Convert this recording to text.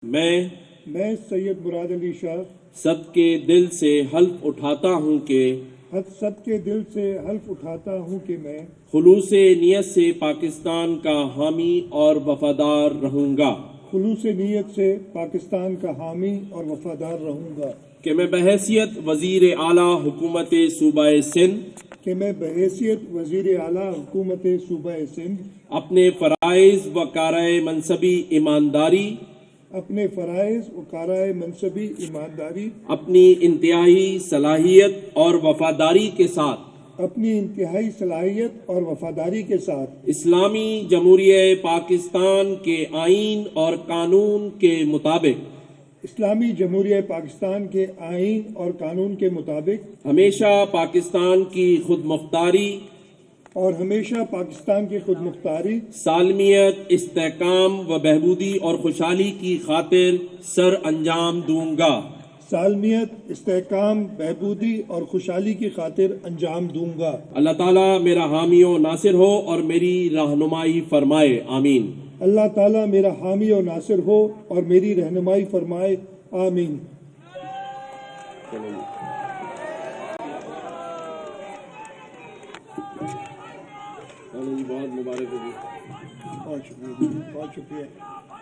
میں سید مراد علی شاہ سب کے دل سے حلف اٹھاتا ہوں کہ سب کے دل سے حلف اٹھاتا ہوں کہ میں خلوص نیت سے پاکستان کا حامی اور وفادار رہوں گا خلوص نیت سے پاکستان کا حامی اور وفادار رہوں گا کہ میں بحیثیت وزیر اعلیٰ حکومت صوبہ سندھ وزیر اعلیٰ حکومت صوبہ سندھ اپنے فرائض و کارۂ منصبی ایمانداری اپنی انتہائی صلاحیت اور وفاداری کے ساتھ اسلامی جمہوریہ پاکستان کے آئین اور قانون کے مطابق ہمیشہ پاکستان کی خود مختاری سالمیت استحکام و بہبودی اور خوشحالی کی خاطر سر انجام دوں گا اللہ تعالیٰ میرا حامی و ناصر ہو اور میری رہنمائی فرمائے آمین اللہ تعالیٰ میرا حامی و ناصر ہو اور میری رہنمائی فرمائے آمین بہت مبارک ہوگی بہت شکریہ